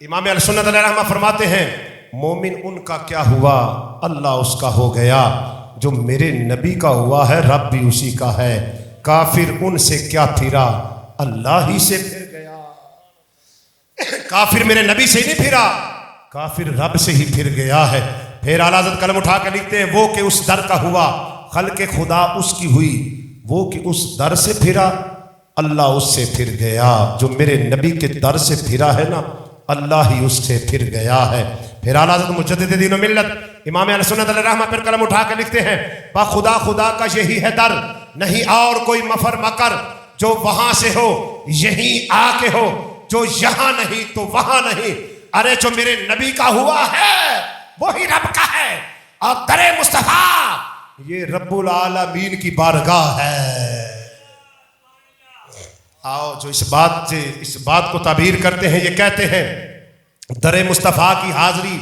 امام اہل سنت علیہ رحمہ فرماتے ہیں مومن ان کا کیا ہوا اللہ اس کا ہو گیا، جو میرے نبی کا ہوا ہے رب بھی اسی کا ہے، کافر ان سے کیا پھرا اللہ ہی سے پھر گیا۔ کافر میرے نبی سے ہی نہیں پھرا، کافر رب سے ہی پھر گیا ہے۔ پھر اعلیٰ حضرت قلم اٹھا کے لکھتے ہیں وہ کہ اس در کا ہوا خلق خدا اس کی ہوئی، وہ کہ اس در سے پھرا اللہ اس سے پھر گیا۔ جو میرے نبی کے در سے پھرا ہے نا اللہ ہی اس سے پھر گیا ہے۔ پھر اعلیٰ حضرت مجدد دین و ملت امام اہل سنت علیہ رحمہ پھر قلم اٹھا کے لکھتے ہیں با خدا خدا کا یہی ہے در، نہیں اور کوئی مفر مکر، جو وہاں سے ہو یہیں آ کے ہو، جو یہاں نہیں تو وہاں نہیں۔ ارے جو میرے نبی کا ہوا ہے وہی رب کا ہے، اور در مصطفیٰ یہ رب العالمین کی بارگاہ ہے۔ آؤ جو اس بات کو تعبیر کرتے ہیں، یہ کہتے ہیں در مصطفیٰ کی حاضری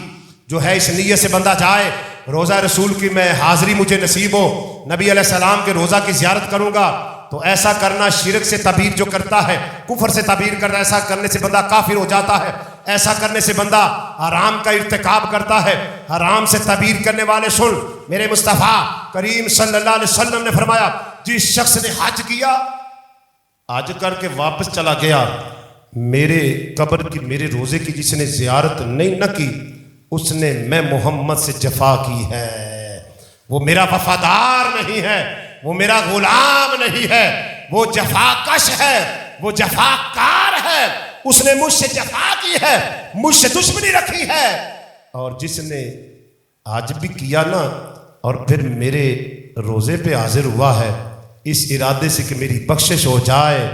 جو ہے اس نیت سے بندہ جائے روزہ رسول کی میں حاضری مجھے نصیب ہو، نبی علیہ السلام کے روزہ کی زیارت کروں گا، تو ایسا کرنا شرک سے تعبیر جو کرتا ہے، کفر سے تعبیر کرتا ہے، ایسا کرنے سے بندہ کافر ہو جاتا ہے، ایسا کرنے سے بندہ حرام کا ارتکاب کرتا ہے۔ حرام سے تعبیر کرنے والے سن، میرے مصطفیٰ کریم صلی اللہ علیہ وسلم نے فرمایا جس شخص نے حج کیا، حج کر کے واپس چلا گیا، میرے قبر کی میرے روزے کی جس نے زیارت نہیں نہ کی اس نے میں محمد سے جفا کی ہے، وہ میرا وفادار نہیں ہے، وہ میرا غلام نہیں ہے، وہ جفا کش ہے، وہ جفا کار ہے، اس نے مجھ سے جفا کی ہے، مجھ سے دشمنی رکھی ہے۔ اور جس نے حج بھی کیا نا اور پھر میرے روزے پہ حاضر ہوا ہے اس ارادے سے کہ میری بخشش ہو جائے،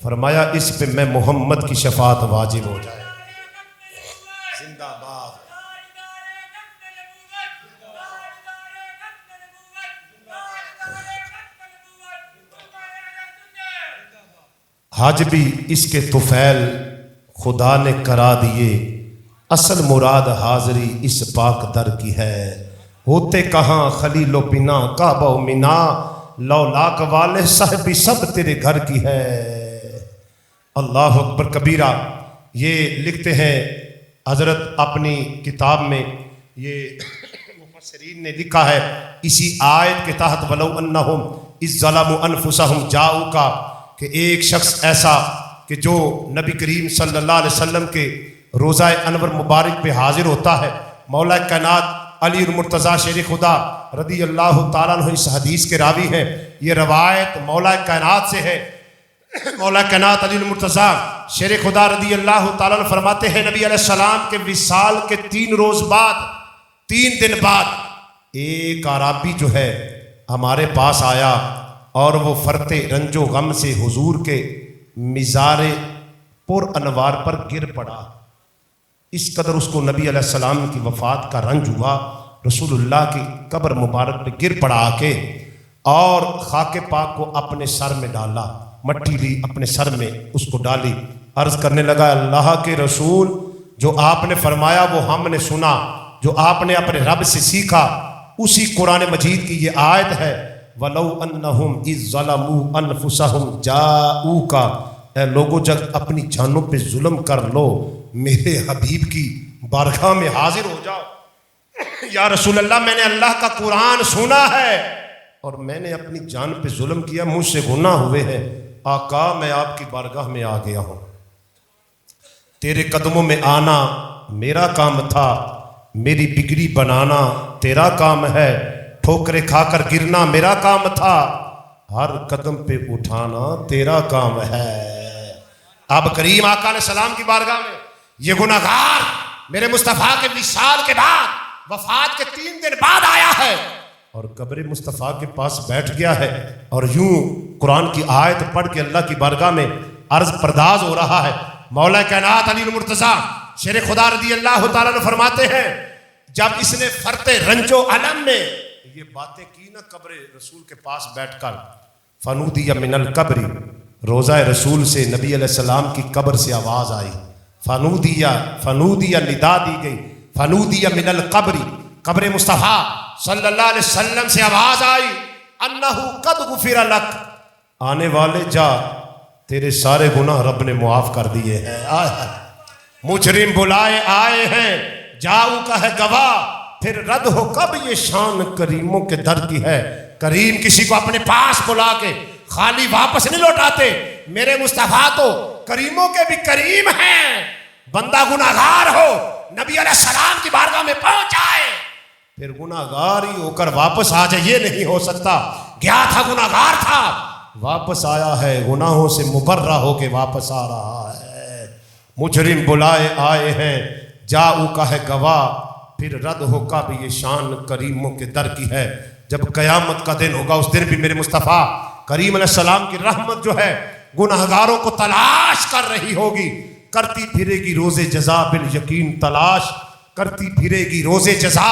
فرمایا اس پہ میں محمد کی شفاعت واجب ہو جائے۔ زندہ باد۔ حج بھی اس کے طفیل خدا نے کرا دیے، اصل مراد حاضری اس پاک در کی ہے، ہوتے کہاں خلیل و بنا کعبہ و منا، لولاک والے صاحبی سب تیرے گھر کی ہے۔ اللہ اکبر کبیرہ۔ یہ لکھتے ہیں حضرت اپنی کتاب میں، یہ مفسرین نے لکھا ہے اسی آیت کے تحت وَلَوْ أَنَّهُمْ إِذْ ظَلَمُوا أَنفُسَهُمْ جَاءُوكَ، کہ ایک شخص ایسا کہ جو نبی کریم صلی اللہ علیہ وسلم کے روزہ انور مبارک پہ حاضر ہوتا ہے، مولا کائنات علی المرتضیٰ شیر خدا رضی اللہ تعالیٰ عنہ اس حدیث کے راوی ہیں، یہ روایت مولا کائنات سے ہے۔ مولا کائنات علی المرتضیٰ شیر خدا رضی اللہ تعالیٰ عنہ فرماتے ہیں نبی علیہ السلام کے وصال کے 3 روز بعد، 3 دن بعد ایک عرابی جو ہے ہمارے پاس آیا اور وہ فرط رنج و غم سے حضور کے مزار پر انوار پر گر پڑا، اس قدر اس کو نبی علیہ السلام کی وفات کا رنج ہوا، رسول اللہ کی قبر مبارک پہ گر پڑا آ کے اور خاک پاک کو اپنے سر میں ڈالا، مٹی لی اپنے سر میں اس کو ڈالی، عرض کرنے لگا اللہ کے رسول جو آپ نے فرمایا وہ ہم نے سنا، جو آپ نے اپنے رب سے سیکھا اسی قرآن مجید کی یہ آیت ہے وَلَوْ أَنَّهُمْ إِذْ ظَلَمُوا أَنفُسَهُمْ جَاءُوكَ، اے لوگوں جب اپنی جانوں پہ ظلم کر لو میرے حبیب کی بارگاہ میں حاضر ہو جاؤ، یا رسول اللہ میں نے اللہ کا قرآن سنا ہے اور میں نے اپنی جان پہ ظلم کیا، مجھ سے گناہ ہوئے ہیں، آقا میں آپ کی بارگاہ میں آ گیا ہوں، تیرے قدموں میں آنا میرا کام تھا، میری بگڑی بنانا تیرا کام ہے، ٹھوکریں کھا کر گرنا میرا کام تھا، ہر قدم پہ اٹھانا تیرا کام ہے۔ اب کریم آقا علیہ السلام کی بارگاہ میں یہ گناہگار میرے مصطفیٰ کے وصال کے بعد وفات کے 3 دن بعد آیا ہے اور قبر مصطفیٰ کے پاس بیٹھ گیا ہے اور یوں قرآن کی آیت پڑھ کے اللہ کی بارگاہ میں عرض پرداز ہو رہا ہے۔ مولا کائنات علی المرتضیٰ شیر خدا رضی اللہ تعالیٰ نے فرماتے ہیں جب اس نے فرط رنج و علم میں یہ باتیں کی نا قبر رسول کے پاس بیٹھ کر، فنودی من القبر، روزہ رسول سے نبی علیہ السلام کی قبر سے آواز آئی، فنودی ندا دی گئی، فنودی من القبر، قبر مصطفیٰ صلی اللہ علیہ وسلم سے آواز آئی انہو قد غفر لک، آنے والے جا تیرے سارے گناہ رب نے معاف کر دیے ہیں۔ مجرم بلائے آئے ہیں جاؤ کا ہے گواہ، پھر رد ہو کب یہ شان کریموں کے در کی ہے۔ کریم کسی کو اپنے پاس بلا کے خالی واپس نہیں لوٹاتے، میرے مصطفیٰ تو کریموں کے بھی کریم ہیں۔ بندہ گناہگار ہو نبی علیہ السلام کی بارگاہ میں پہنچ جائے پھر گناہگار ہی ہو کر واپس آ جائے، یہ نہیں ہو سکتا۔ گیا تھا گناہگار تھا، واپس آیا ہے گناہوں سے مبرہ ہو کے واپس آ رہا ہے۔ مجرم بلائے آئے ہیں جاؤ کا ہے گواہ، پھر رد ہو کا بھی یہ شان کریموں کے در کی ہے۔ جب قیامت کا دن ہوگا اس دن بھی میرے مصطفیٰ کریم علیہ السلام کی رحمت جو ہے گناہگاروں کو تلاش کر رہی ہوگی، کرتی پھرے گی روز جزا بالیقین تلاش، کرتی پھرے گی روز جزا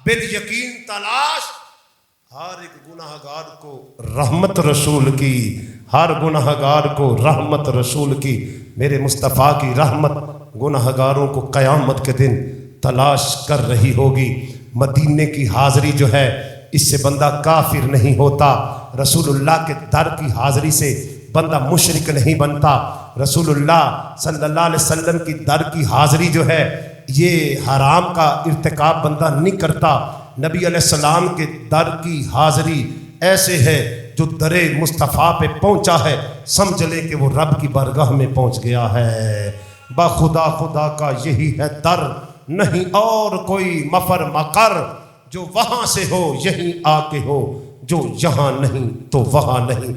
بالیقین تلاش۔ ہر ایک گناہگار کو رحمت رسول کی، ہر گناہگار کو رحمت رسول کی، میرے مصطفیٰ کی رحمت گناہگاروں کو قیامت کے دن تلاش کر رہی ہوگی۔ مدینے کی حاضری جو ہے اس سے بندہ کافر نہیں ہوتا، رسول اللہ کے در کی حاضری سے بندہ مشرک نہیں بنتا، رسول اللہ صلی اللہ علیہ وسلم کی در کی حاضری جو ہے یہ حرام کا ارتکاب بندہ نہیں کرتا۔ نبی علیہ السلام کے در کی حاضری ایسے ہے جو در مصطفیٰ پہ پہنچا ہے سمجھ لے کہ وہ رب کی بارگاہ میں پہنچ گیا ہے۔ بخدا خدا کا یہی ہے در، نہیں اور کوئی مفر مقر، جو وہاں سے ہو یہیں آ کے ہو، جو یہاں نہیں تو وہاں نہیں۔